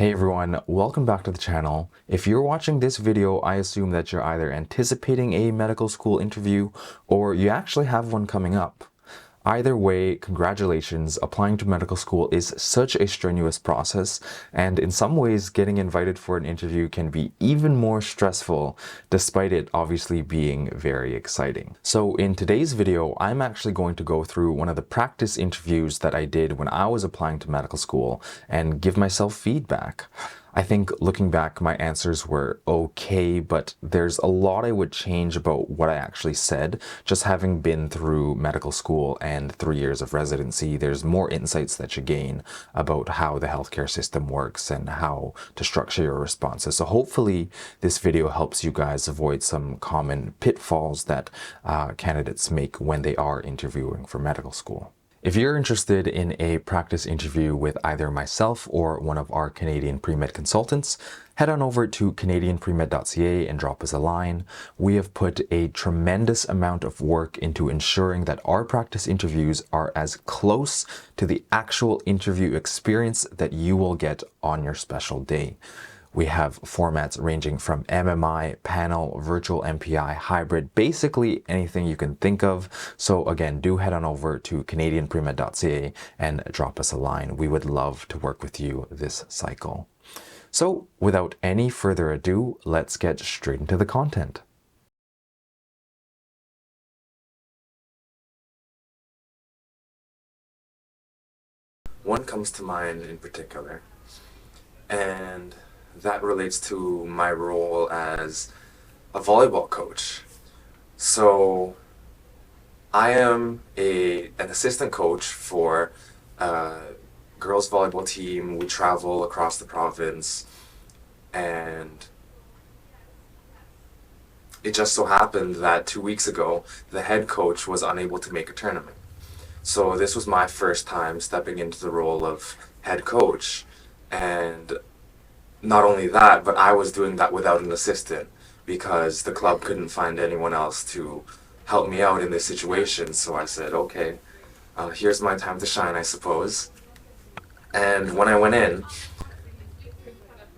Hey everyone, welcome back to the channel. If you're watching this video, I assume that you're either anticipating a medical school interview or you actually have one coming up. Either way, congratulations, applying to medical school is such a strenuous process, and in some ways, getting invited for an interview can be even more stressful, despite it obviously being very exciting. So in today's video, I'm actually going to go through one of the practice interviews that I did when I was applying to medical school and give myself feedback. I think looking back, my answers were okay, but there's a lot I would change about what I actually said. Just having been through medical school and 3 years of residency, there's more insights that you gain about how the healthcare system works and how to structure your responses. So hopefully this video helps you guys avoid some common pitfalls that candidates make when they are interviewing for medical school. If you're interested in a practice interview with either myself or one of our Canadian pre-med consultants, head on over to canadianpremed.ca and drop us a line. We have put a tremendous amount of work into ensuring that our practice interviews are as close to the actual interview experience that you will get on your special day. We have formats ranging from MMI, panel, virtual MPI, hybrid, basically anything you can think of. So again, do head on over to canadianpremed.ca and drop us a line. We would love to work with you this cycle. So without any further ado, let's get straight into the content. One comes to mind in particular, and that relates to my role as a volleyball coach. So I am an assistant coach for a girls volleyball team. We travel across the province, and it just so happened that 2 weeks ago, the head coach was unable to make a tournament. So this was my first time stepping into the role of head coach, and not only that, but I was doing that without an assistant because the club couldn't find anyone else to help me out in this situation. So I said, okay, here's my time to shine, I suppose. And when I went in,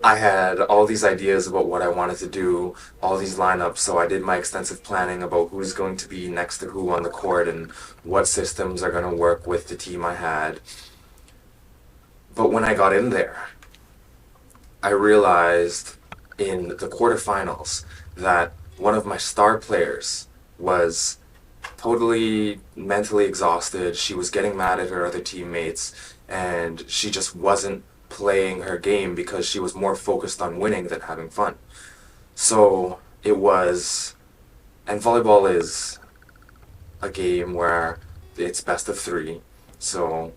I had all these ideas about what I wanted to do, all these lineups, so I did my extensive planning about who's going to be next to who on the court and what systems are going to work with the team I had. But when I got in there, I realized in the quarterfinals that one of my star players was totally mentally exhausted. She was getting mad at her other teammates, and she just wasn't playing her game because she was more focused on winning than having fun. So it was, and volleyball is a game where it's best of three. So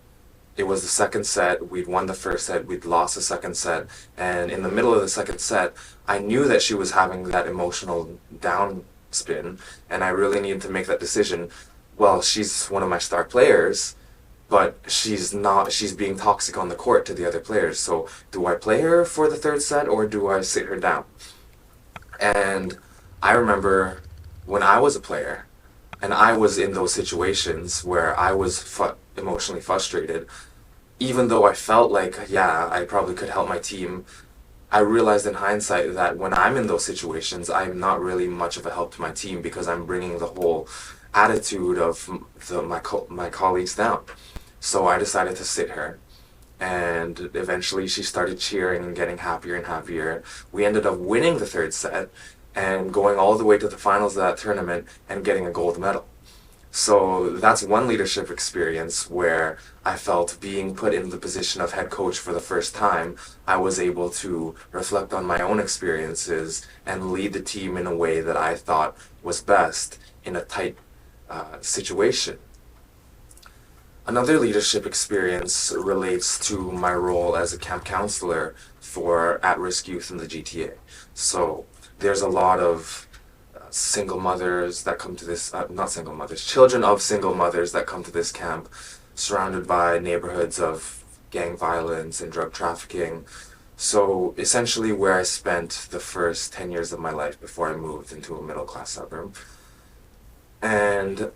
it was the second set, we'd won the first set, we'd lost the second set, and in the middle of the second set, I knew that she was having that emotional downspin, and I really needed to make that decision. Well, she's one of my star players, but she's being toxic on the court to the other players, so do I play her for the third set, or do I sit her down? And I remember when I was a player, and I was in those situations where I was emotionally frustrated, even though I felt like, yeah, I probably could help my team, I realized in hindsight that when I'm in those situations, I'm not really much of a help to my team because I'm bringing the whole attitude of my colleagues down. So I decided to sit her, and eventually she started cheering and getting happier and happier. We ended up winning the third set and going all the way to the finals of that tournament and getting a gold medal. So that's one leadership experience where I felt being put in the position of head coach for the first time, I was able to reflect on my own experiences and lead the team in a way that I thought was best in a tight situation. Another leadership experience relates to my role as a camp counselor for at-risk youth in the GTA. So there's a lot of single mothers that come to this, not single mothers, children of single mothers that come to this camp, surrounded by neighborhoods of gang violence and drug trafficking. So essentially where I spent the first 10 years of my life before I moved into a middle-class suburb. And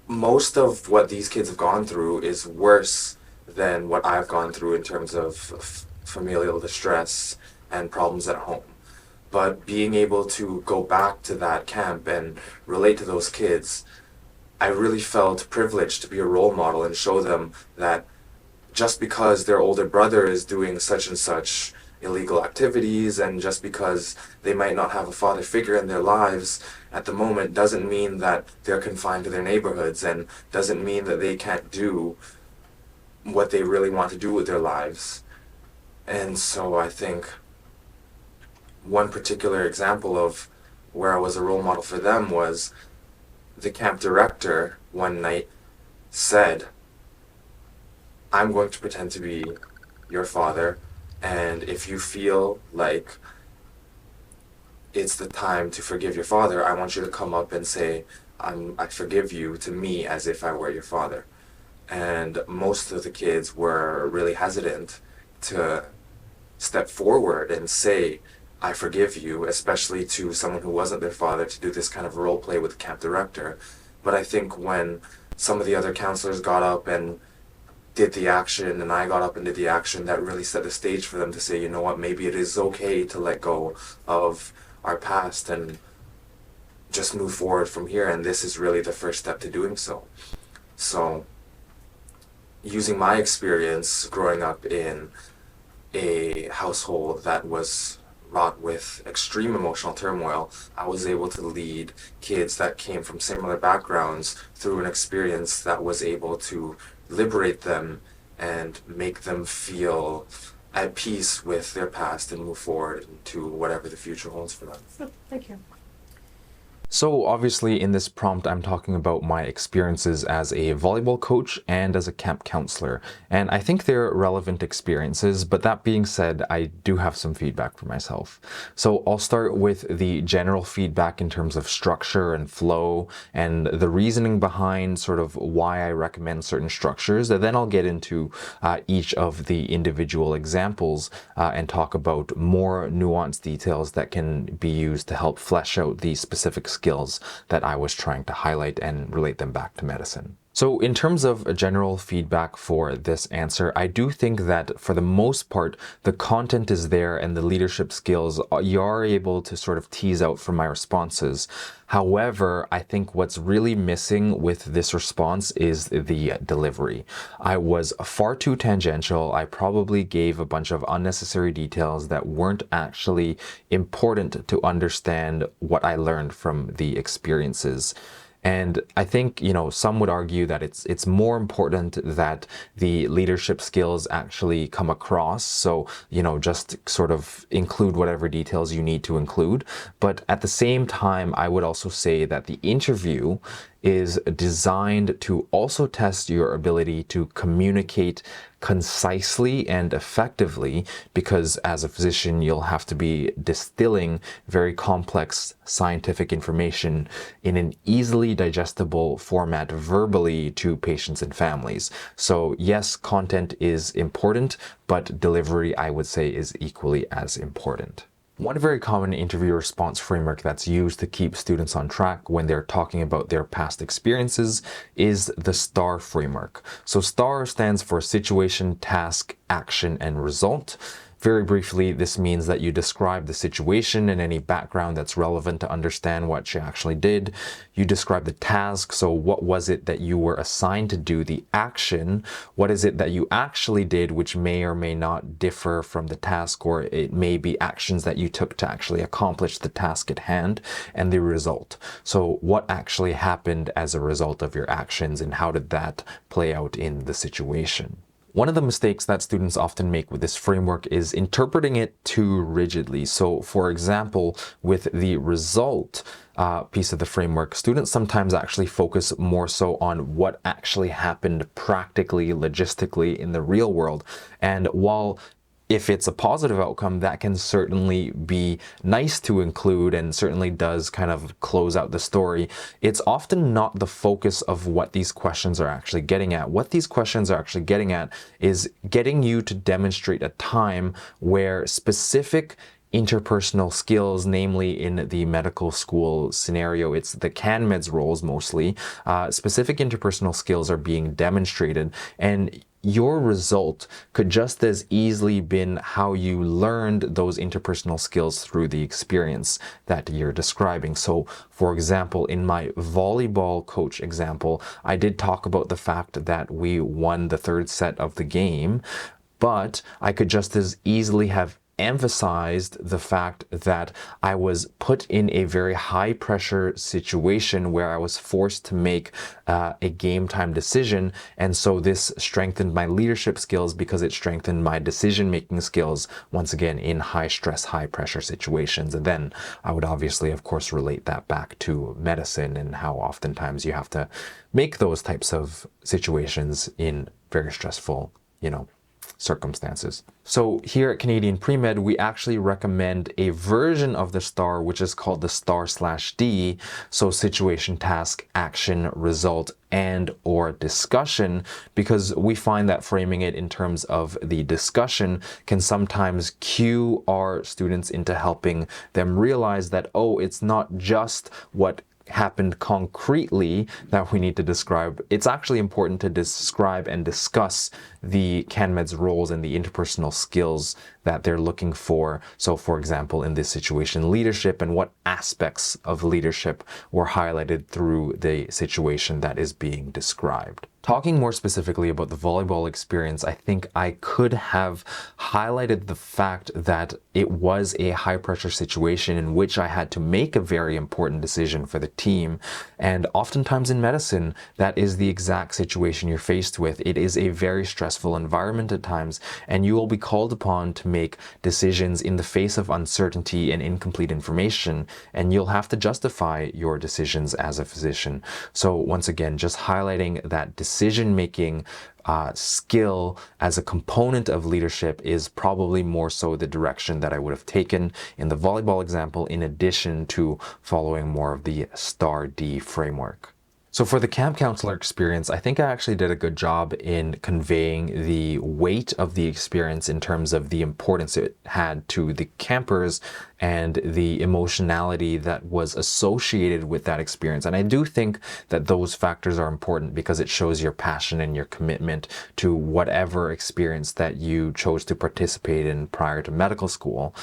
most of what these kids have gone through is worse than what I've gone through in terms of familial distress and problems at home. But being able to go back to that camp and relate to those kids, I really felt privileged to be a role model and show them that just because their older brother is doing such and such illegal activities, and just because they might not have a father figure in their lives at the moment, doesn't mean that they're confined to their neighborhoods, and doesn't mean that they can't do what they really want to do with their lives. And so I think one particular example of where I was a role model for them was the camp director one night said, "I'm going to pretend to be your father, and if you feel like it's the time to forgive your father, I want you to come up and say, I forgive you to me as if I were your father." And most of the kids were really hesitant to step forward and say, "I forgive you," especially to someone who wasn't their father, to do this kind of role play with the camp director. But I think when some of the other counselors got up and did the action, and I got up and did the action, that really set the stage for them to say, you know what, maybe it is okay to let go of our past and just move forward from here, and this is really the first step to doing so. So, using my experience growing up in a household that was wrought with extreme emotional turmoil, I was able to lead kids that came from similar backgrounds through an experience that was able to liberate them and make them feel at peace with their past and move forward into whatever the future holds for them. Thank you. So obviously in this prompt, I'm talking about my experiences as a volleyball coach and as a camp counselor. And I think they're relevant experiences, but that being said, I do have some feedback for myself. So I'll start with the general feedback in terms of structure and flow and the reasoning behind sort of why I recommend certain structures. And then I'll get into each of the individual examples and talk about more nuanced details that can be used to help flesh out the specific skills that I was trying to highlight and relate them back to medicine. So in terms of general feedback for this answer, I do think that for the most part, the content is there and the leadership skills you are able to sort of tease out from my responses. However, I think what's really missing with this response is the delivery. I was far too tangential. I probably gave a bunch of unnecessary details that weren't actually important to understand what I learned from the experiences. And I think, some would argue that it's more important that the leadership skills actually come across. So, just sort of include whatever details you need to include. But at the same time, I would also say that the interview is designed to also test your ability to communicate concisely and effectively, because as a physician, you'll have to be distilling very complex scientific information in an easily digestible format verbally to patients and families. So yes, content is important, but delivery, I would say, is equally as important. One very common interview response framework that's used to keep students on track when they're talking about their past experiences is the STAR framework. So STAR stands for situation, task, action, and result. Very briefly, this means that you describe the situation and any background that's relevant to understand what you actually did. You describe the task, so what was it that you were assigned to do? The action, what is it that you actually did, which may or may not differ from the task, or it may be actions that you took to actually accomplish the task at hand, and the result. So what actually happened as a result of your actions, and how did that play out in the situation? One of the mistakes that students often make with this framework is interpreting it too rigidly. So for example, with the result piece of the framework, students sometimes actually focus more so on what actually happened practically, logistically in the real world. And while if it's a positive outcome, that can certainly be nice to include and certainly does kind of close out the story. It's often not the focus of what these questions are actually getting at. What these questions are actually getting at is getting you to demonstrate a time where specific interpersonal skills, namely in the medical school scenario, it's the CanMeds roles mostly, specific interpersonal skills are being demonstrated, and your result could just as easily been how you learned those interpersonal skills through the experience that you're describing. So, for example, in my volleyball coach example, I did talk about the fact that we won the third set of the game, but I could just as easily have emphasized the fact that I was put in a very high pressure situation where I was forced to make a game time decision. And so this strengthened my leadership skills because it strengthened my decision making skills, once again, in high stress, high pressure situations. And then I would obviously, of course, relate that back to medicine and how oftentimes you have to make those types of situations in very stressful, circumstances. So here at Canadian Pre-Med, we actually recommend a version of the STAR, which is called the STAR/D. So situation, task, action, result, and or discussion, because we find that framing it in terms of the discussion can sometimes cue our students into helping them realize that, oh, it's not just what happened concretely that we need to describe. It's actually important to describe and discuss the CanMed's roles and the interpersonal skills that they're looking for. So, for example, in this situation, leadership and what aspects of leadership were highlighted through the situation that is being described. Talking more specifically about the volleyball experience, I think I could have highlighted the fact that it was a high pressure situation in which I had to make a very important decision for the team. And oftentimes in medicine, that is the exact situation you're faced with. It is a very stressful environment at times, and you will be called upon to make decisions in the face of uncertainty and incomplete information, and you'll have to justify your decisions as a physician. So once again, just highlighting that decision-making skill as a component of leadership is probably more so the direction that I would have taken in the volleyball example, in addition to following more of the STAR-D framework. So for the camp counselor experience, I think I actually did a good job in conveying the weight of the experience in terms of the importance it had to the campers and the emotionality that was associated with that experience. And I do think that those factors are important because it shows your passion and your commitment to whatever experience that you chose to participate in prior to medical school.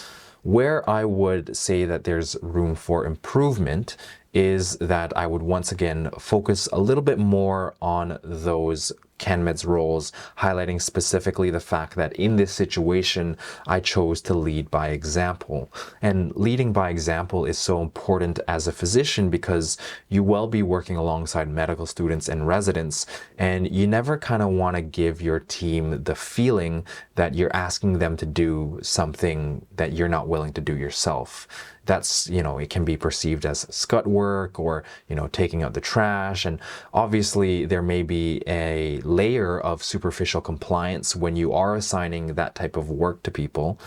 Where I would say that there's room for improvement is that I would once again focus a little bit more on those CanMed's roles, highlighting specifically the fact that in this situation, I chose to lead by example. And leading by example is so important as a physician because you will be working alongside medical students and residents, and you never kind of want to give your team the feeling that you're asking them to do something that you're not willing to do yourself. That's, it can be perceived as scut work or, taking out the trash. And obviously there may be a layer of superficial compliance when you are assigning that type of work to people.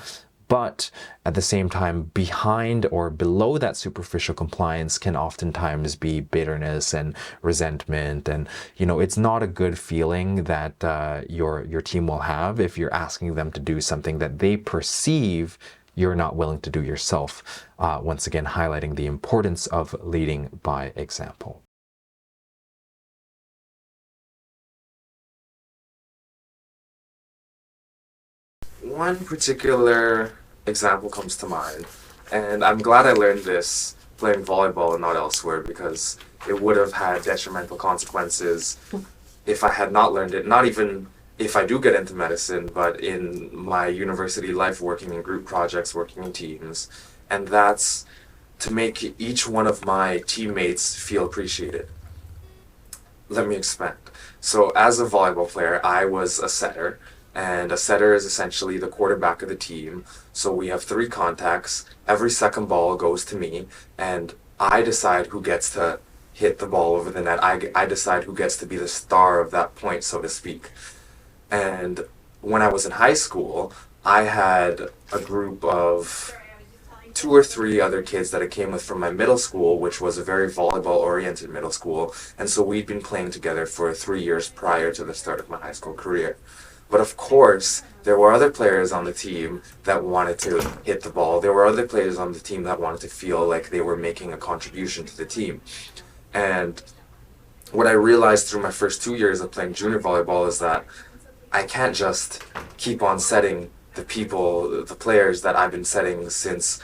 But at the same time, behind or below that superficial compliance can oftentimes be bitterness and resentment. And, it's not a good feeling that your team will have if you're asking them to do something that they perceive you're not willing to do yourself. Once again, highlighting the importance of leading by example. One particular example comes to mind, and I'm glad I learned this playing volleyball and not elsewhere, because it would have had detrimental consequences if I had not learned it, not even if I do get into medicine, but in my university life, working in group projects, working in teams. And that's to make each one of my teammates feel appreciated. Let me expand. So as a volleyball player, I was a setter, and a setter is essentially the quarterback of the team. So we have 3 contacts. Every second ball goes to me, and I decide who gets to hit the ball over the net. I decide who gets to be the star of that point, so to speak. And when I was in high school, I had a group of 2 or 3 other kids that I came with from my middle school, which was a very volleyball-oriented middle school. And so we'd been playing together for 3 years prior to the start of my high school career. But of course, there were other players on the team that wanted to hit the ball. There were other players on the team that wanted to feel like they were making a contribution to the team. And what I realized through my first 2 years of playing junior volleyball is that I can't just keep on setting the players that I've been setting since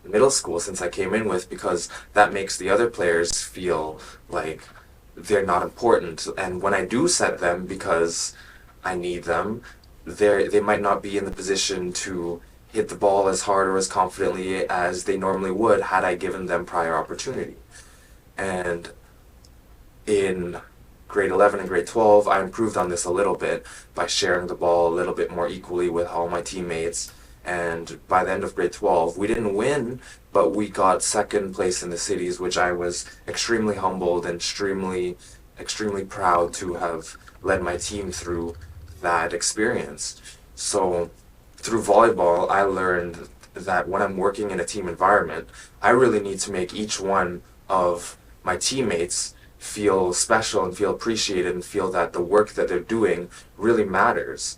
middle school, since I came in with, because that makes the other players feel like they're not important. And when I do set them because I need them, they might not be in the position to hit the ball as hard or as confidently as they normally would had I given them prior opportunity. And in grade 11 and grade 12, I improved on this a little bit by sharing the ball a little bit more equally with all my teammates. And by the end of grade 12, we didn't win, but we got second place in the cities, which I was extremely humbled and extremely proud to have led my team through that experience. So through volleyball, I learned that when I'm working in a team environment, I really need to make each one of my teammates feel special and feel appreciated and feel that the work that they're doing really matters.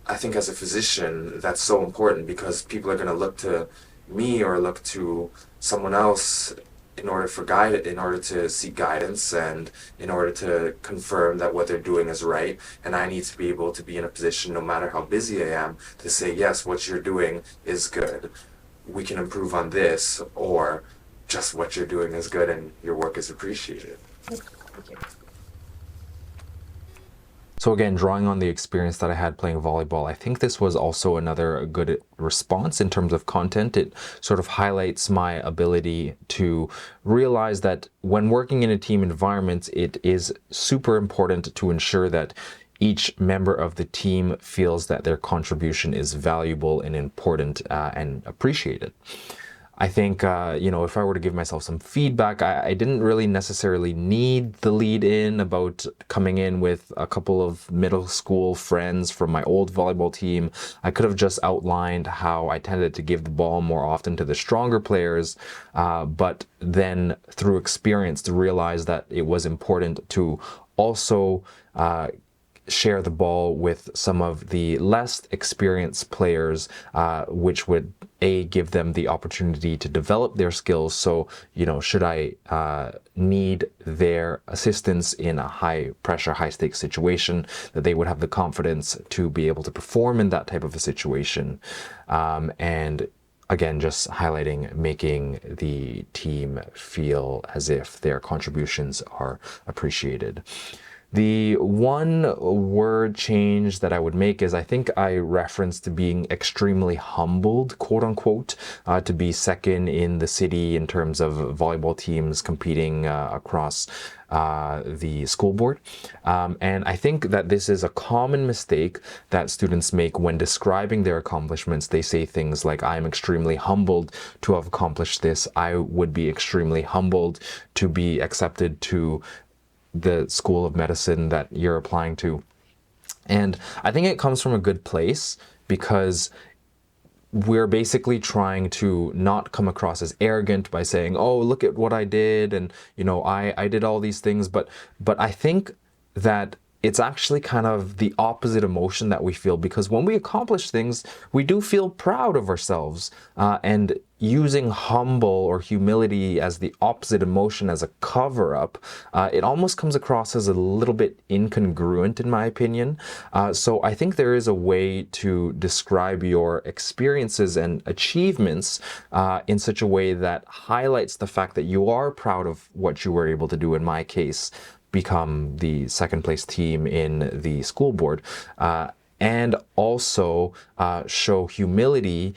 I think as a physician, that's so important because people are going to look to me or look to someone else in order to seek guidance and in order to confirm that what they're doing is right. And I need to be able to be in a position, no matter how busy I am, to say, yes, what you're doing is good. We can improve on this, or just what you're doing is good and your work is appreciated. Thank you. So again, drawing on the experience that I had playing volleyball, I think this was also another good response in terms of content. It sort of highlights my ability to realize that when working in a team environment, it is super important to ensure that each member of the team feels that their contribution is valuable and important and appreciated. I think, if I were to give myself some feedback, I didn't really necessarily need the lead in about coming in with a couple of middle school friends from my old volleyball team. I could have just outlined how I tended to give the ball more often to the stronger players, but then through experience to realize that it was important to also share the ball with some of the less experienced players, which would give them the opportunity to develop their skills. So, should I need their assistance in a high pressure, high stakes situation, that they would have the confidence to be able to perform in that type of a situation. And again, just highlighting, making the team feel as if their contributions are appreciated. The one word change that I would make is I think I referenced being extremely humbled, quote unquote, to be second in the city in terms of volleyball teams competing across the school board. And I think that this is a common mistake that students make when describing their accomplishments. They say things like, I'm extremely humbled to have accomplished this. I would be extremely humbled to be accepted to the school of medicine that you're applying to. And I think it comes from a good place because we're basically trying to not come across as arrogant by saying, oh, look at what I did, and I did all these things, but I think that it's actually kind of the opposite emotion that we feel, because when we accomplish things, we do feel proud of ourselves, and using humble or humility as the opposite emotion, as a cover-up, it almost comes across as a little bit incongruent, in my opinion. So I think there is a way to describe your experiences and achievements in such a way that highlights the fact that you are proud of what you were able to do. In my case, become the second place team in the school board, and also show humility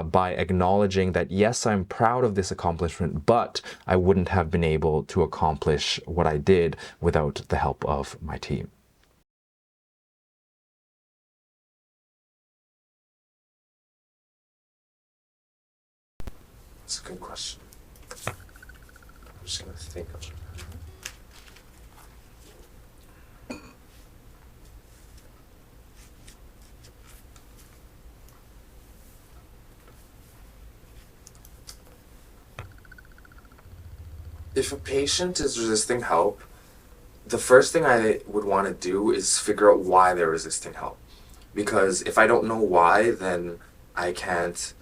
by acknowledging that, yes, I'm proud of this accomplishment, but I wouldn't have been able to accomplish what I did without the help of my team. That's a good question. I'm just going to think of it. If a patient is resisting help, the first thing I would want to do is figure out why they're resisting help. Because if I don't know why, then I can't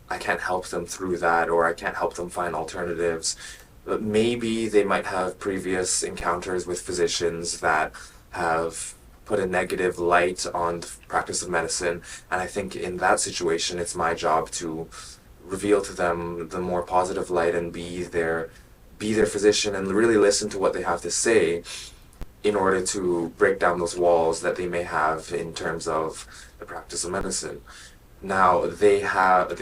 help them through that, or I can't help them find alternatives. But maybe they might have previous encounters with physicians that have put a negative light on the practice of medicine. And I think in that situation, it's my job to reveal to them the more positive light and be their physician and really listen to what they have to say in order to break down those walls that they may have in terms of the practice of medicine. Now, they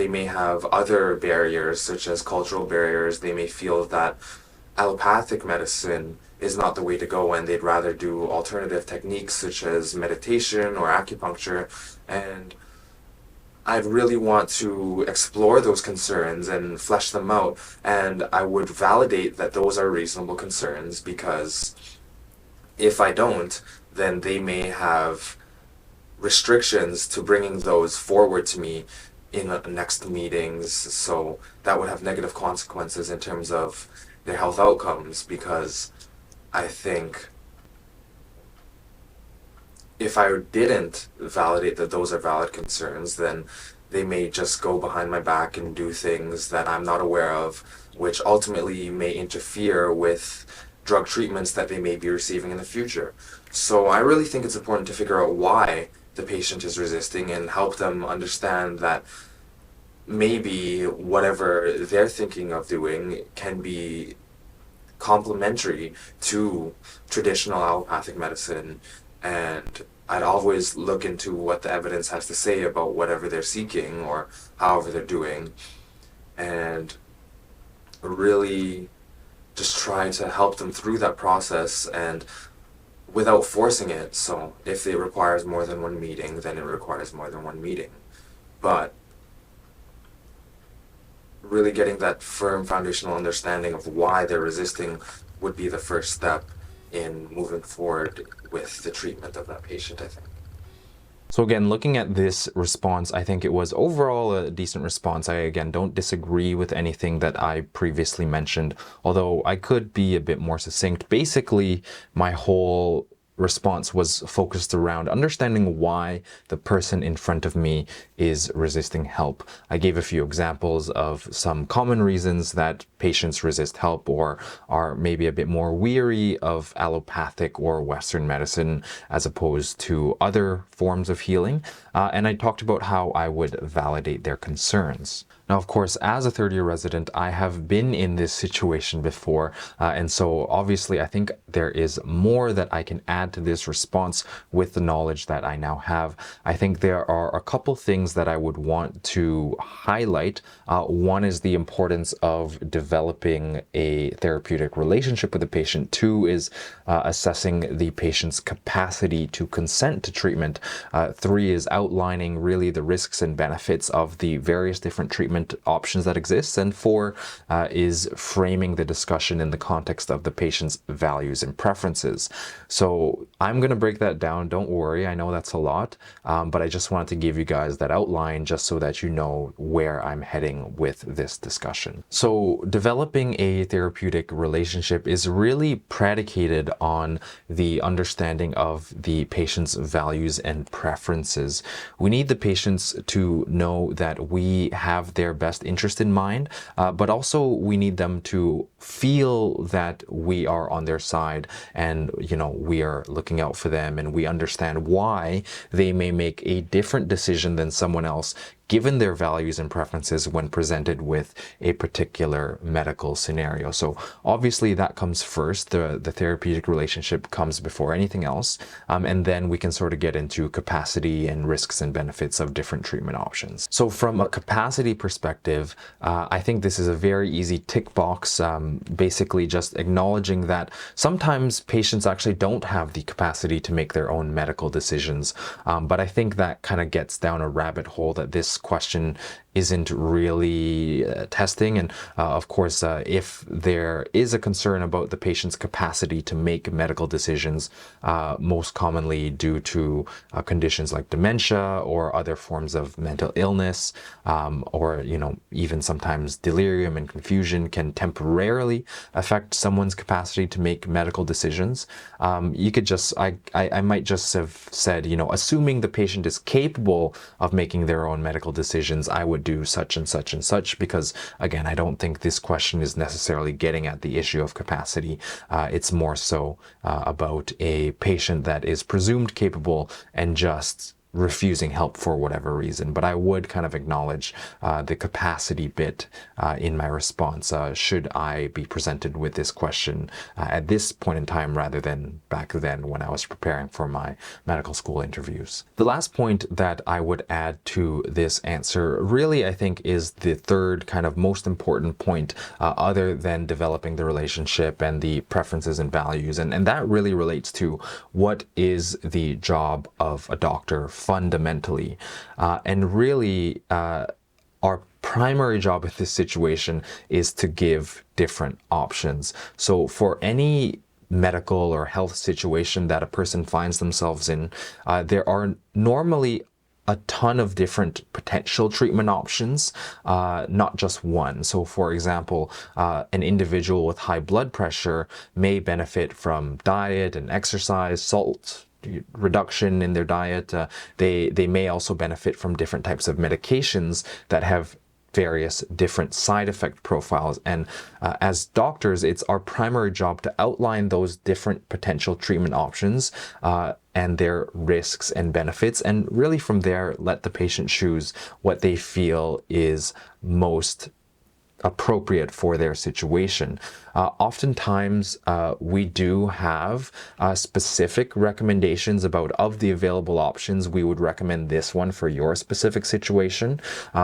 may have other barriers, such as cultural barriers. They may feel that allopathic medicine is not the way to go, and they'd rather do alternative techniques such as meditation or acupuncture. And I'd really want to explore those concerns and flesh them out, and I would validate that those are reasonable concerns, because if I don't, then they may have restrictions to bringing those forward to me in next meetings. So that would have negative consequences in terms of their health outcomes, because I think if I didn't validate that those are valid concerns, then they may just go behind my back and do things that I'm not aware of, which ultimately may interfere with drug treatments that they may be receiving in the future. So I really think it's important to figure out why the patient is resisting and help them understand that maybe whatever they're thinking of doing can be complementary to traditional allopathic medicine. And I'd always look into what the evidence has to say about whatever they're seeking or however they're doing, and really just try to help them through that process and without forcing it. So if it requires more than one meeting, then it requires more than one meeting. But really getting that firm foundational understanding of why they're resisting would be the first step in moving forward with the treatment of that patient, I think. So again, looking at this response, I think it was overall a decent response. I, again, don't disagree with anything that I previously mentioned, although I could be a bit more succinct. Basically, my whole response was focused around understanding why the person in front of me is resisting help. I gave a few examples of some common reasons that patients resist help or are maybe a bit more weary of allopathic or Western medicine as opposed to other forms of healing. And I talked about how I would validate their concerns. Now, of course, as a third-year resident, I have been in this situation before, and so obviously I think there is more that I can add to this response with the knowledge that I now have. I think there are a couple things that I would want to highlight. One is the importance of developing a therapeutic relationship with the patient. Two is assessing the patient's capacity to consent to treatment. Three is outlining really the risks and benefits of the various different treatment options that exist. And four is framing the discussion in the context of the patient's values and preferences. So I'm going to break that down. Don't worry. I know that's a lot, but I just wanted to give you guys that outline just so that you know where I'm heading with this discussion. So developing a therapeutic relationship is really predicated on the understanding of the patient's values and preferences. We need the patients to know that we have their best interest in mind, but also we need them to feel that we are on their side and, we are looking out for them and we understand why they may make a different decision than someone else given their values and preferences when presented with a particular medical scenario. So obviously that comes first. The therapeutic relationship comes before anything else. And then we can sort of get into capacity and risks and benefits of different treatment options. So from a capacity perspective, I think this is a very easy tick box, basically just acknowledging that sometimes patients actually don't have the capacity to make their own medical decisions. But I think that kind of gets down a rabbit hole that this question isn't really testing. And of course, if there is a concern about the patient's capacity to make medical decisions, most commonly due to conditions like dementia or other forms of mental illness, or even sometimes delirium and confusion can temporarily affect someone's capacity to make medical decisions. You could just, I might just have said, assuming the patient is capable of making their own medical decisions, I would would do such and such and such, because again, I don't think this question is necessarily getting at the issue of capacity. It's more so about a patient that is presumed capable and just refusing help for whatever reason. But I would kind of acknowledge the capacity bit in my response should I be presented with this question at this point in time rather than back then when I was preparing for my medical school interviews. The last point that I would add to this answer really, I think, is the third kind of most important point other than developing the relationship and the preferences and values. And that really relates to what is the job of a doctor fundamentally. And really, our primary job in this situation is to give different options. So for any medical or health situation that a person finds themselves in, there are normally a ton of different potential treatment options, not just one. So for example, an individual with high blood pressure may benefit from diet and exercise, salt reduction in their diet. They may also benefit from different types of medications that have various different side effect profiles. And as doctors, it's our primary job to outline those different potential treatment options and their risks and benefits. And really from there, let the patient choose what they feel is most appropriate for their situation. Oftentimes, we do have specific recommendations about of the available options. We would recommend this one for your specific situation,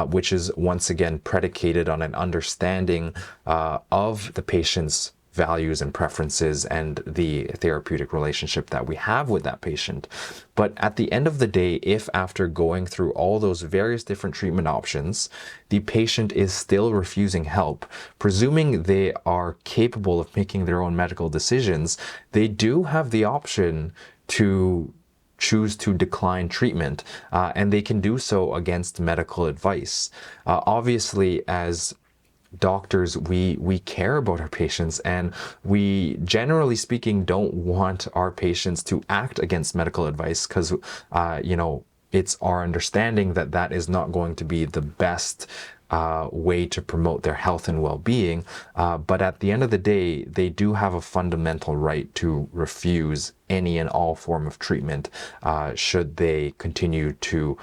which is once again predicated on an understanding of the patient's values and preferences and the therapeutic relationship that we have with that patient. But at the end of the day, if after going through all those various different treatment options, the patient is still refusing help, presuming they are capable of making their own medical decisions, they do have the option to choose to decline treatment, and they can do so against medical advice. Obviously, as doctors, we care about our patients, and we, generally speaking, don't want our patients to act against medical advice because, it's our understanding that that is not going to be the best way to promote their health and well-being. But at the end of the day, they do have a fundamental right to refuse any and all form of treatment should they continue to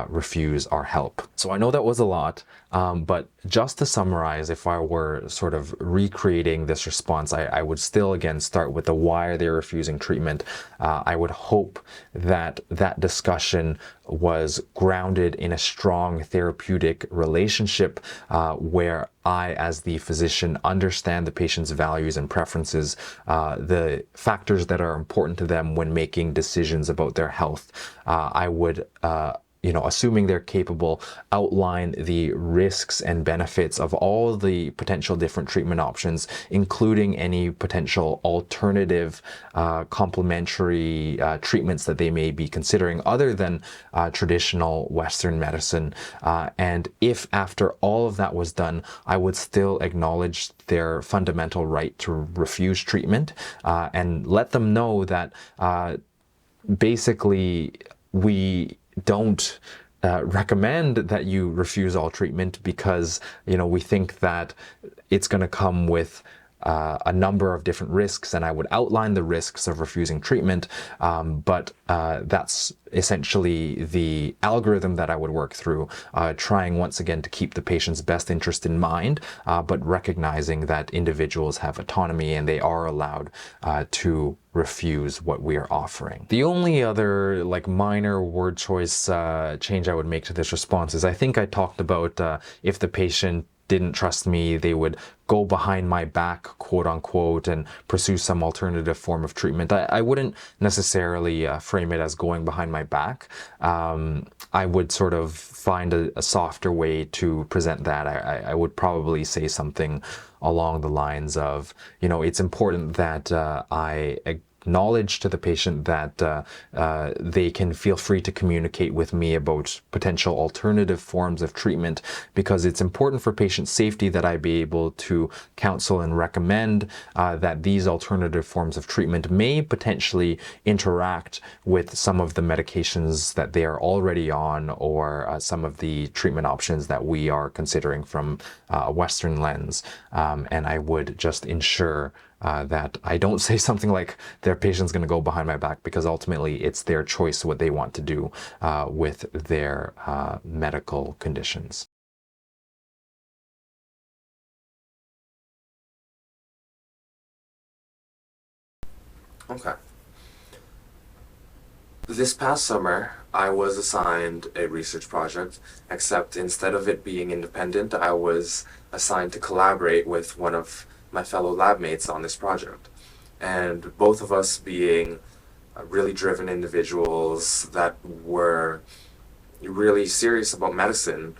refuse our help. So I know that was a lot, but just to summarize, if I were sort of recreating this response, I would still again start with the why are they refusing treatment. I would hope that that discussion was grounded in a strong therapeutic relationship where I, as the physician, understand the patient's values and preferences, the factors that are important to them when making decisions about their health. I would assuming they're capable, outline the risks and benefits of all the potential different treatment options, including any potential alternative complementary treatments that they may be considering other than traditional Western medicine. And if after all of that was done, I would still acknowledge their fundamental right to refuse treatment and let them know that basically we don't recommend that you refuse all treatment because, we think that it's going to come with a number of different risks, and I would outline the risks of refusing treatment, but that's essentially the algorithm that I would work through, trying once again to keep the patient's best interest in mind, but recognizing that individuals have autonomy and they are allowed to refuse what we are offering. The only other minor word choice change I would make to this response is I think I talked about if the patient didn't trust me, they would go behind my back, quote unquote, and pursue some alternative form of treatment. I wouldn't necessarily frame it as going behind my back. I would sort of find a softer way to present that. I would probably say something along the lines of, it's important that I acknowledge to the patient that they can feel free to communicate with me about potential alternative forms of treatment, because it's important for patient safety that I be able to counsel and recommend that these alternative forms of treatment may potentially interact with some of the medications that they are already on, or some of the treatment options that we are considering from a Western lens. And I would just ensure that I don't say something like their patient's going to go behind my back, because ultimately it's their choice what they want to do with their medical conditions. Okay. This past summer, I was assigned a research project, except instead of it being independent, I was assigned to collaborate with one of my fellow lab mates on this project. And both of us being really driven individuals that were really serious about medicine,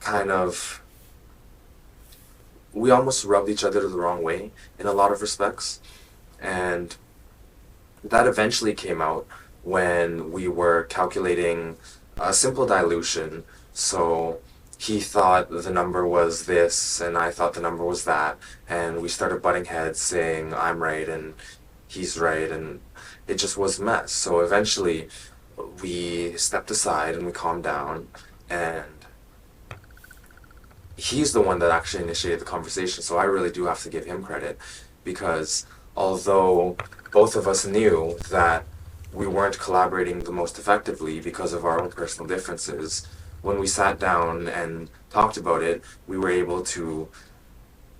kind of, we almost rubbed each other the wrong way in a lot of respects. And that eventually came out when we were calculating a simple dilution. So he thought the number was this, and I thought the number was that, and we started butting heads saying I'm right and he's right, and it just was a mess. So eventually we stepped aside and we calmed down, and he's the one that actually initiated the conversation, so I really do have to give him credit, because although both of us knew that we weren't collaborating the most effectively because of our own personal differences, when we sat down and talked about it, we were able to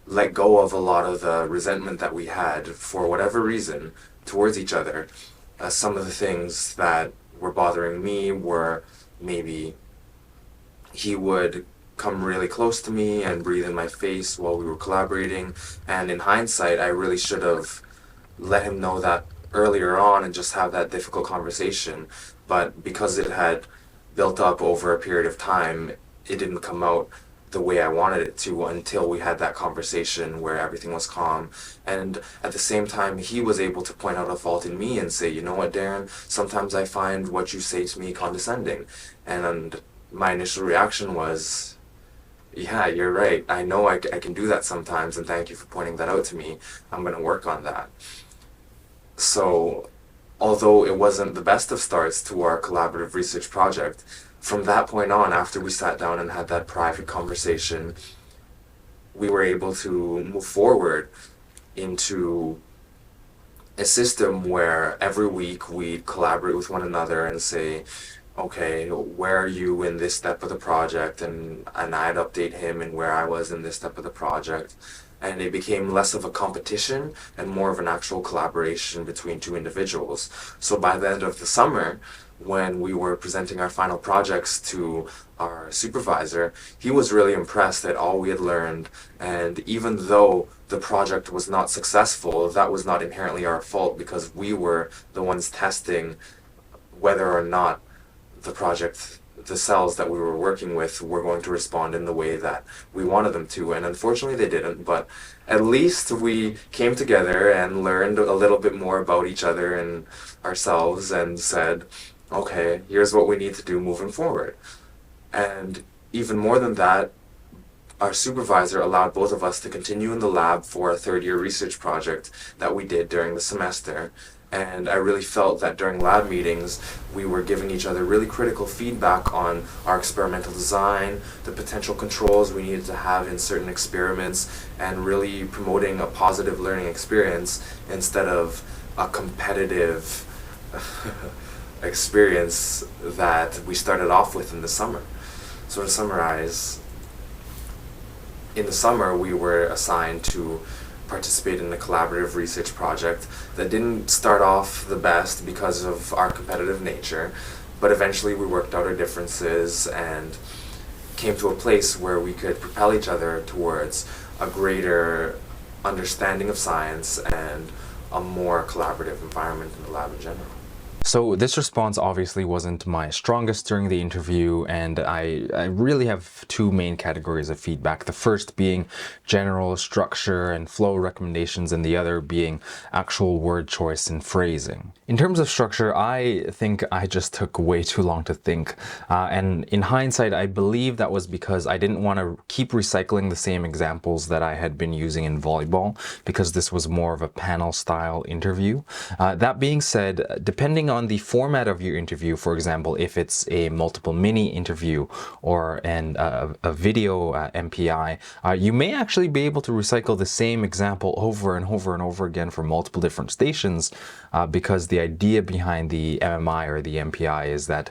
let go of a lot of the resentment that we had for whatever reason towards each other. Some of the things that were bothering me were maybe he would come really close to me and breathe in my face while we were collaborating, and in hindsight I really should have let him know that earlier on and just have that difficult conversation, but because it had built up over a period of time, it didn't come out the way I wanted it to until we had that conversation where everything was calm. And at the same time, he was able to point out a fault in me and say, you know what, Darren, sometimes I find what you say to me condescending. And my initial reaction was, yeah, you're right. I know I can do that sometimes, and thank you for pointing that out to me. I'm going to work on that. So, although it wasn't the best of starts to our collaborative research project, from that point on, after we sat down and had that private conversation, we were able to move forward into a system where every week we'd collaborate with one another and say, okay, where are you in this step of the project? And I'd update him in where I was in this step of the project. And it became less of a competition and more of an actual collaboration between two individuals. So by the end of the summer, when we were presenting our final projects to our supervisor, he was really impressed at all we had learned. And even though the project was not successful, that was not inherently our fault, because we were the ones testing whether or not the cells that we were working with were going to respond in the way that we wanted them to. And unfortunately they didn't, but at least we came together and learned a little bit more about each other and ourselves and said, okay, here's what we need to do moving forward. And even more than that, our supervisor allowed both of us to continue in the lab for a third-year research project that we did during the semester. And I really felt that during lab meetings, we were giving each other really critical feedback on our experimental design, the potential controls we needed to have in certain experiments, and really promoting a positive learning experience instead of a competitive experience that we started off with in the summer. So to summarize, in the summer we were assigned to participate in a collaborative research project that didn't start off the best because of our competitive nature, but eventually we worked out our differences and came to a place where we could propel each other towards a greater understanding of science and a more collaborative environment in the lab in general. So this response obviously wasn't my strongest during the interview, and I really have two main categories of feedback. The first being general structure and flow recommendations, and the other being actual word choice and phrasing. In terms of structure, I think I just took way too long to think. And in hindsight, I believe that was because I didn't want to keep recycling the same examples that I had been using in volleyball, because this was more of a panel style interview. That being said, depending on the format of your interview, for example, if it's a multiple mini interview or a video MPI, you may actually be able to recycle the same example over and over and over again for multiple different stations, because the idea behind the MMI or the MPI is that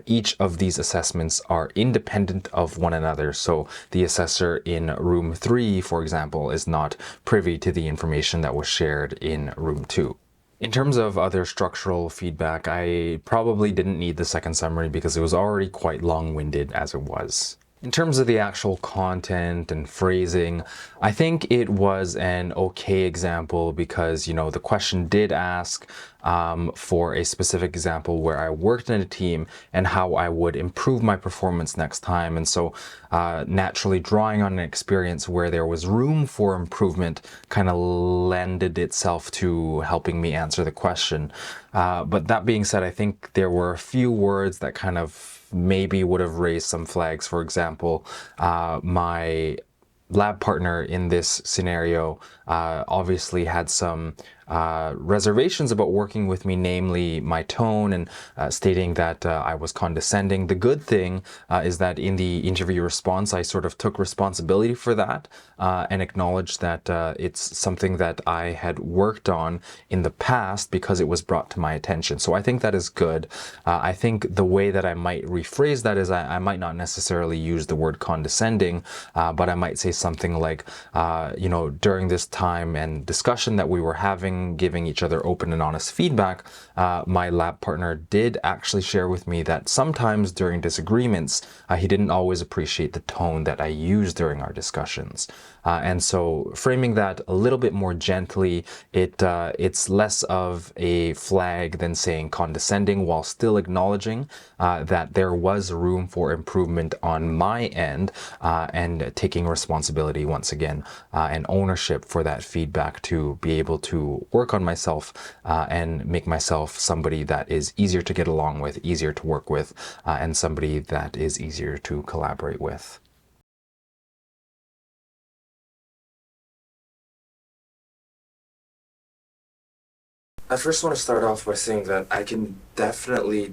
each of these assessments are independent of one another. So the assessor in room 3, for example, is not privy to the information that was shared in room 2. In terms of other structural feedback, I probably didn't need the second summary because it was already quite long-winded as it was. In terms of the actual content and phrasing, I think it was an okay example because, the question did ask for a specific example where I worked in a team and how I would improve my performance next time. And so naturally drawing on an experience where there was room for improvement kind of lended itself to helping me answer the question. But that being said, I think there were a few words that kind of maybe would have raised some flags. For example, my lab partner in this scenario obviously had some reservations about working with me, namely my tone and stating that I was condescending. The good thing is that in the interview response, I sort of took responsibility for that and acknowledged that it's something that I had worked on in the past because it was brought to my attention. So I think that is good. I think the way that I might rephrase that is I might not necessarily use the word condescending, but I might say something like, during this time and discussion that we were having, giving each other open and honest feedback, my lab partner did actually share with me that sometimes during disagreements, he didn't always appreciate the tone that I used during our discussions. And so framing that a little bit more gently, it's less of a flag than saying condescending, while still acknowledging that there was room for improvement on my end, and taking responsibility once again and ownership for that feedback to be able to work on myself and make myself somebody that is easier to get along with, easier to work with, and somebody that is easier to collaborate with. I first want to start off by saying that I can definitely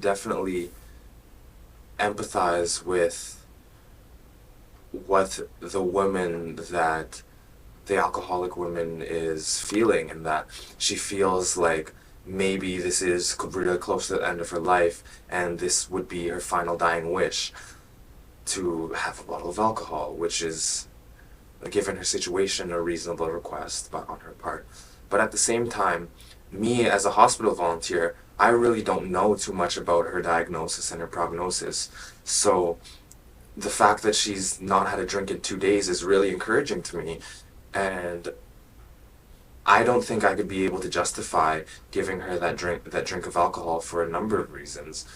empathize with what the alcoholic woman is feeling, and that she feels like maybe this is really close to the end of her life and this would be her final dying wish to have a bottle of alcohol, which is, given her situation, a reasonable request on her part. But at the same time, me as a hospital volunteer, I really don't know too much about her diagnosis and her prognosis. So the fact that she's not had a drink in 2 days is really encouraging to me. And I don't think I could be able to justify giving her that drink of alcohol for a number of reasons.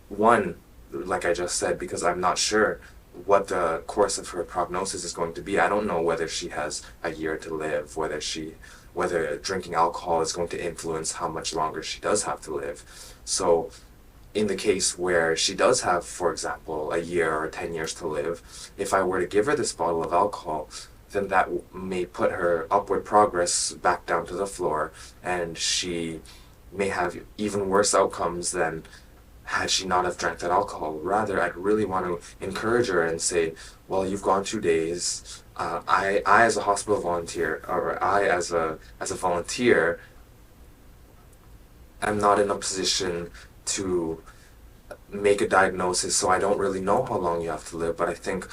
One, like I just said, because I'm not sure what the course of her prognosis is going to be. I don't know whether she has a year to live, whether drinking alcohol is going to influence how much longer she does have to live. So in the case where she does have, for example, a year or 10 years to live, if I were to give her this bottle of alcohol, then that may put her upward progress back down to the floor, and she may have even worse outcomes than had she not have drank that alcohol. Rather, I'd really want to encourage her and say, well, you've gone 2 days. I as a hospital volunteer, or I as a volunteer, am not in a position to make a diagnosis, so I don't really know how long you have to live. But I think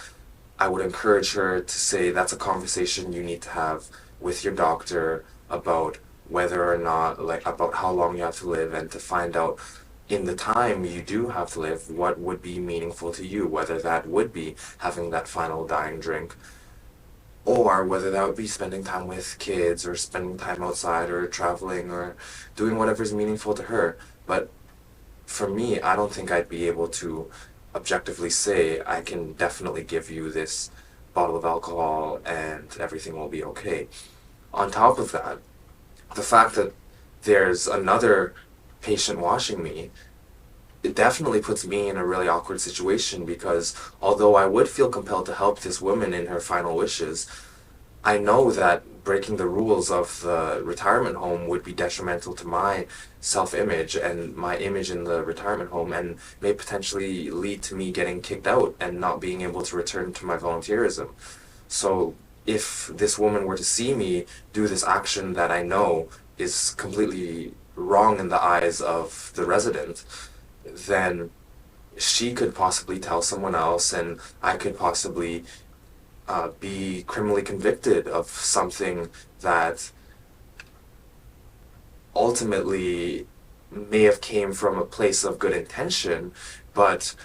I would encourage her to say that's a conversation you need to have with your doctor about whether or not, like, about how long you have to live, and to find out in the time you do have to live what would be meaningful to you, whether that would be having that final dying drink, or whether that would be spending time with kids, or spending time outside, or traveling, or doing whatever's meaningful to her. But for me, I don't think I'd be able to objectively say I can definitely give you this bottle of alcohol and everything will be okay. On top of that, the fact that there's another patient watching me, it definitely puts me in a really awkward situation because although I would feel compelled to help this woman in her final wishes, I know that breaking the rules of the retirement home would be detrimental to my self image and my image in the retirement home and may potentially lead to me getting kicked out and not being able to return to my volunteerism. So, if this woman were to see me do this action that I know is completely wrong in the eyes of the resident, then she could possibly tell someone else, and I could possibly be criminally convicted of something that ultimately may have came from a place of good intention, but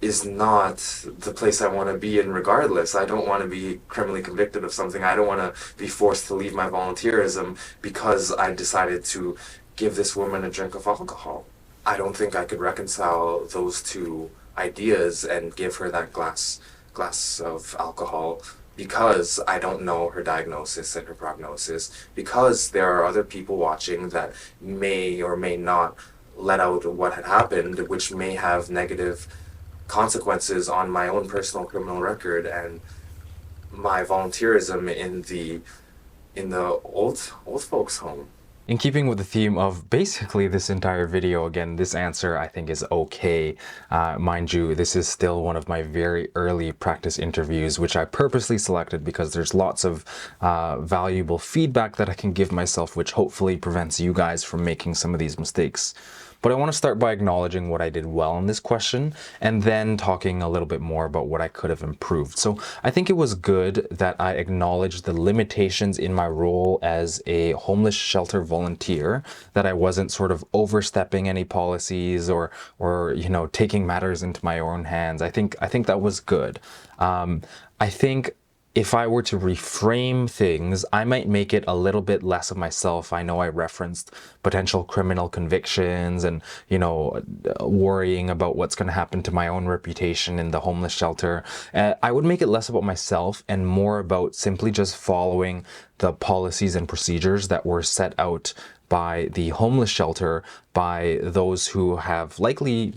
is not the place I want to be in regardless. I don't want to be criminally convicted of something. I don't want to be forced to leave my volunteerism because I decided to give this woman a drink of alcohol. I don't think I could reconcile those two ideas and give her that glass of alcohol because I don't know her diagnosis and her prognosis, because there are other people watching that may or may not let out what had happened, which may have negative consequences on my own personal criminal record and my volunteerism in the old folks home. In keeping with the theme of basically this entire video, again, this answer I think is okay. Mind you, this is still one of my very early practice interviews, which I purposely selected because there's lots of valuable feedback that I can give myself, which hopefully prevents you guys from making some of these mistakes. But I want to start by acknowledging what I did well in this question and then talking a little bit more about what I could have improved. So I think it was good that I acknowledged the limitations in my role as a homeless shelter volunteer, that I wasn't sort of overstepping any policies or taking matters into my own hands. I think that was good. I think if I were to reframe things, I might make it a little bit less of myself. I know I referenced potential criminal convictions and, worrying about what's going to happen to my own reputation in the homeless shelter. I would make it less about myself and more about simply just following the policies and procedures that were set out by the homeless shelter, by those who have likely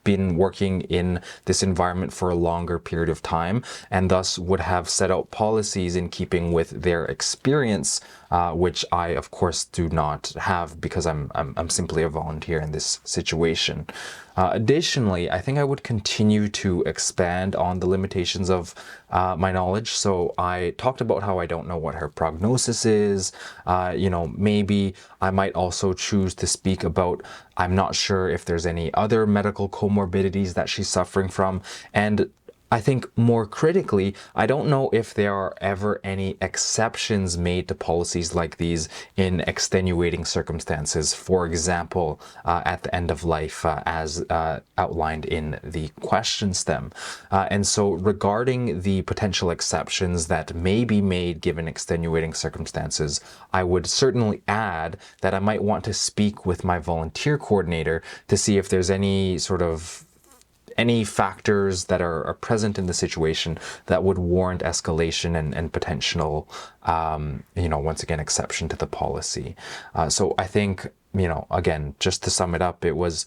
been working in this environment for a longer period of time and thus would have set out policies in keeping with their experience, which I of course do not have because I'm simply a volunteer in this situation. Additionally, I think I would continue to expand on the limitations of my knowledge. So I talked about how I don't know what her prognosis is. Maybe I might also choose to speak about, I'm not sure if there's any other medical comorbidities that she's suffering from. And I think more critically, I don't know if there are ever any exceptions made to policies like these in extenuating circumstances. For example, at the end of life, as outlined in the question stem. And so regarding the potential exceptions that may be made given extenuating circumstances, I would certainly add that I might want to speak with my volunteer coordinator to see if there's any factors that are present in the situation that would warrant escalation and potential, once again, exception to the policy. So I think, again, just to sum it up, it was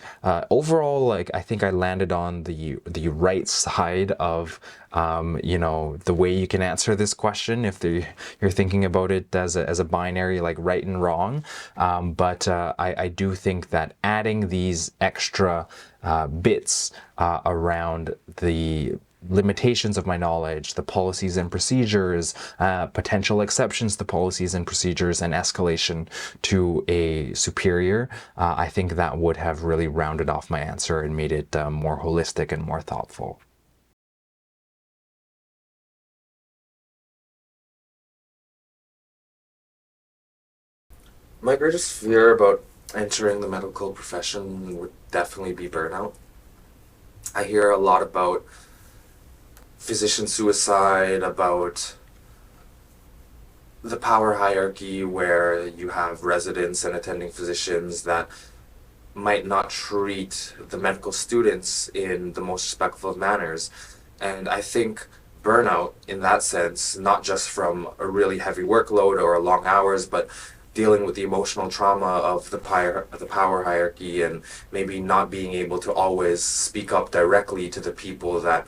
overall, I think I landed on the right side of, the way you can answer this question if you're thinking about it as a binary, like right and wrong. But I do think that adding these extra bits around the limitations of my knowledge, the policies and procedures, potential exceptions to policies and procedures, and escalation to a superior, I think that would have really rounded off my answer and made it more holistic and more thoughtful. My greatest fear about entering the medical profession would definitely be burnout. I hear a lot about physician suicide, about the power hierarchy where you have residents and attending physicians that might not treat the medical students in the most respectful of manners. And I think burnout, in that sense, not just from a really heavy workload or long hours, but dealing with the emotional trauma of the power hierarchy, and maybe not being able to always speak up directly to the people that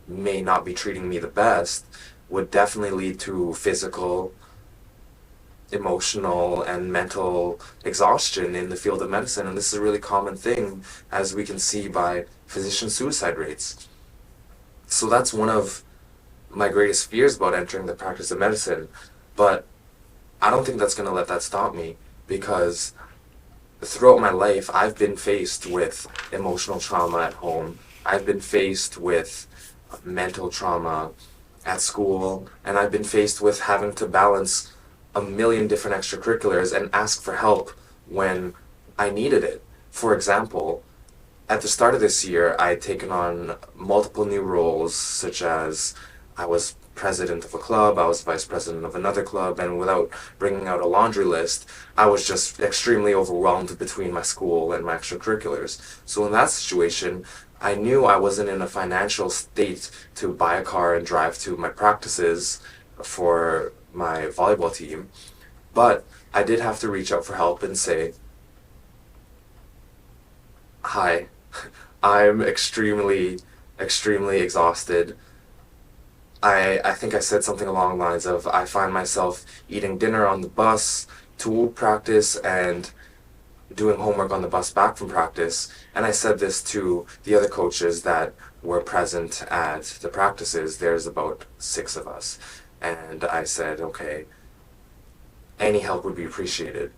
may not be treating me the best, would definitely lead to physical, emotional, and mental exhaustion in the field of medicine. And this is a really common thing, as we can see by physician suicide rates. So that's one of my greatest fears about entering the practice of medicine. But I don't think that's going to let that stop me, because throughout my life, I've been faced with emotional trauma at home. I've been faced with mental trauma at school, and I've been faced with having to balance a million different extracurriculars and ask for help when I needed it. For example, at the start of this year, I had taken on multiple new roles, such as I was president of a club, I was vice president of another club, and without bringing out a laundry list, I was just extremely overwhelmed between my school and my extracurriculars. So in that situation, I knew I wasn't in a financial state to buy a car and drive to my practices for my volleyball team, but I did have to reach out for help and say, hi, I'm extremely exhausted. I think I said something along the lines of, I find myself eating dinner on the bus to practice and doing homework on the bus back from practice. And I said this to the other coaches that were present at the practices. There's about 6 of us. And I said, okay, any help would be appreciated.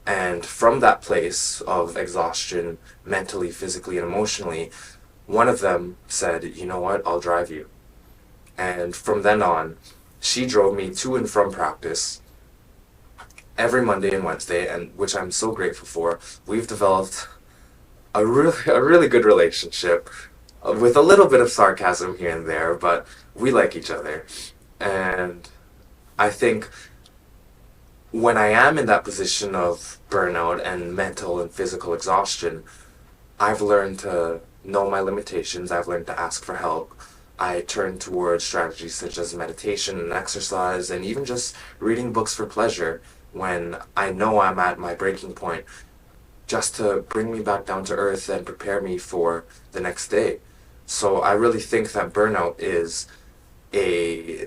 And from that place of exhaustion, mentally, physically, and emotionally, one of them said, you know what, I'll drive you. And from then on, she drove me to and from practice every Monday and Wednesday, and which I'm so grateful for. We've developed a really good relationship with a little bit of sarcasm here and there, but we like each other. And I think when I am in that position of burnout and mental and physical exhaustion, I've learned to know my limitations. I've learned to ask for help. I turn towards strategies such as meditation and exercise, and even just reading books for pleasure when I know I'm at my breaking point, just to bring me back down to earth and prepare me for the next day. So I really think that burnout is a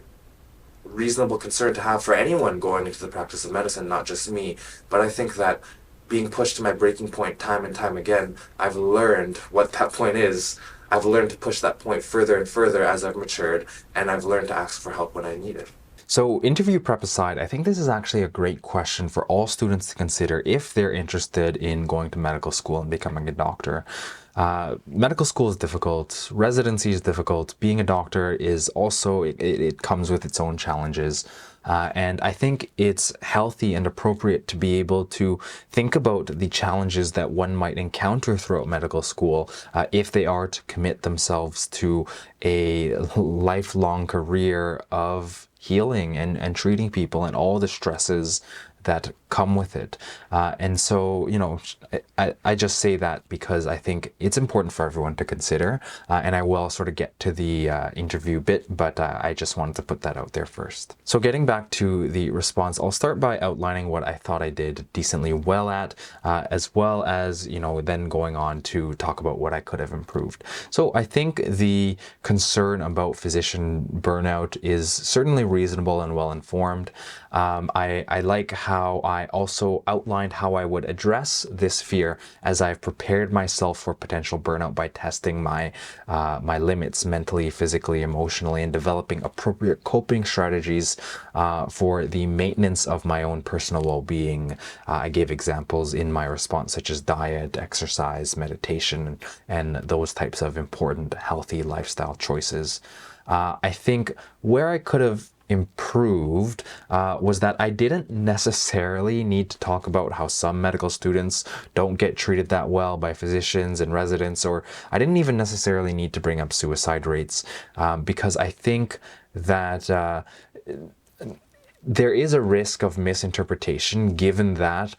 reasonable concern to have for anyone going into the practice of medicine, not just me. But I think that being pushed to my breaking point time and time again, I've learned what that point is. I've learned to push that point further and further as I've matured, and I've learned to ask for help when I need it. So interview prep aside, I think this is actually a great question for all students to consider if they're interested in going to medical school and becoming a doctor. Medical school is difficult, residency is difficult, being a doctor is also, it comes with its own challenges. And I think it's healthy and appropriate to be able to think about the challenges that one might encounter throughout medical school if they are to commit themselves to a lifelong career of healing and treating people and all the stresses that come with it. And so, you know, I just say that because I think it's important for everyone to consider. And I will sort of get to the interview bit, but I just wanted to put that out there first. So getting back to the response, I'll start by outlining what I thought I did decently well at, as well as, you know, then going on to talk about what I could have improved. So I think the concern about physician burnout is certainly reasonable and well informed. I like how I also outlined how I would address this fear as I've prepared myself for potential burnout by testing my my limits mentally, physically, emotionally, and developing appropriate coping strategies for the maintenance of my own personal well-being. I gave examples in my response such as diet, exercise, meditation, and those types of important healthy lifestyle choices. I think where I could have improved was that I didn't necessarily need to talk about how some medical students don't get treated that well by physicians and residents, or I didn't even necessarily need to bring up suicide rates because I think that there is a risk of misinterpretation given that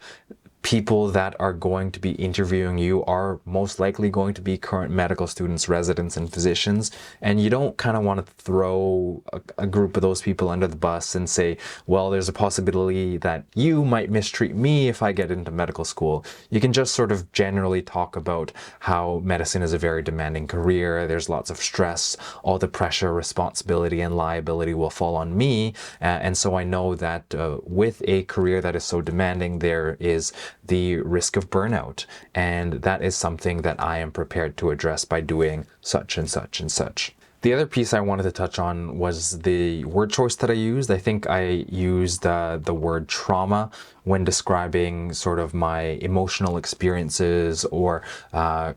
people that are going to be interviewing you are most likely going to be current medical students, residents, and physicians. And you don't kind of want to throw a group of those people under the bus and say, well, there's a possibility that you might mistreat me if I get into medical school. You can just sort of generally talk about how medicine is a very demanding career. There's lots of stress, all the pressure, responsibility, and liability will fall on me. And so I know that with a career that is so demanding, there is the risk of burnout. And that is something that I am prepared to address by doing such and such and such. The other piece I wanted to touch on was the word choice that I used. I think I used the word trauma when describing sort of my emotional experiences or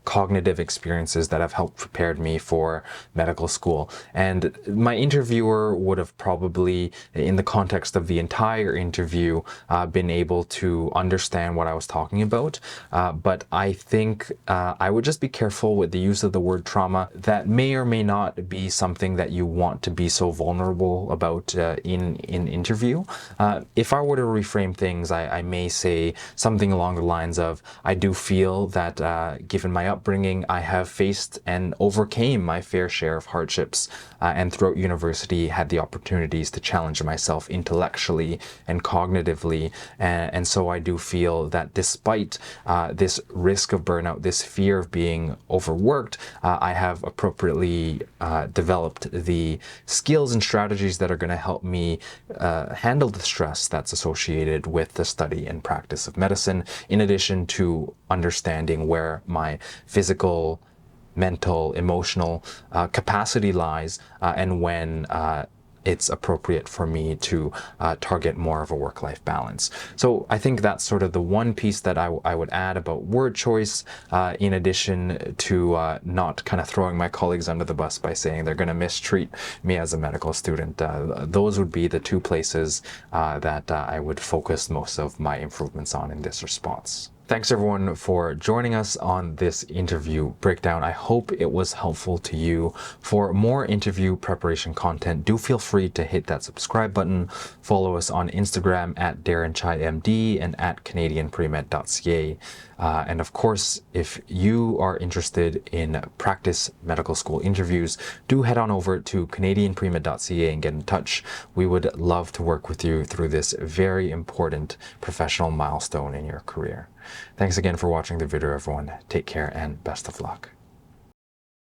cognitive experiences that have helped prepared me for medical school. And my interviewer would have probably, in the context of the entire interview, been able to understand what I was talking about. But I think I would just be careful with the use of the word trauma. That may or may not be something that you want to be so vulnerable about in interview. If I were to reframe things, I may say something along the lines of, I do feel that given my upbringing, I have faced and overcame my fair share of hardships, and throughout university had the opportunities to challenge myself intellectually and cognitively. And so I do feel that despite this risk of burnout, this fear of being overworked, I have appropriately developed the skills and strategies that are going to help me handle the stress that's associated with the study and practice of medicine, in addition to understanding where my physical, mental, emotional capacity lies, and when it's appropriate for me to target more of a work-life balance. So I think that's sort of the one piece that I would add about word choice, in addition to not kind of throwing my colleagues under the bus by saying they're going to mistreat me as a medical student. Those would be the two places that I would focus most of my improvements on in this response. Thanks everyone for joining us on this interview breakdown. I hope it was helpful to you. For more interview preparation content, do feel free to hit that subscribe button. Follow us on Instagram at DarrenChaiMD and at CanadianPremed.ca. And of course, if you are interested in practice medical school interviews, do head on over to CanadianPremed.ca and get in touch. We would love to work with you through this very important professional milestone in your career. Thanks again for watching the video, everyone. Take care and best of luck.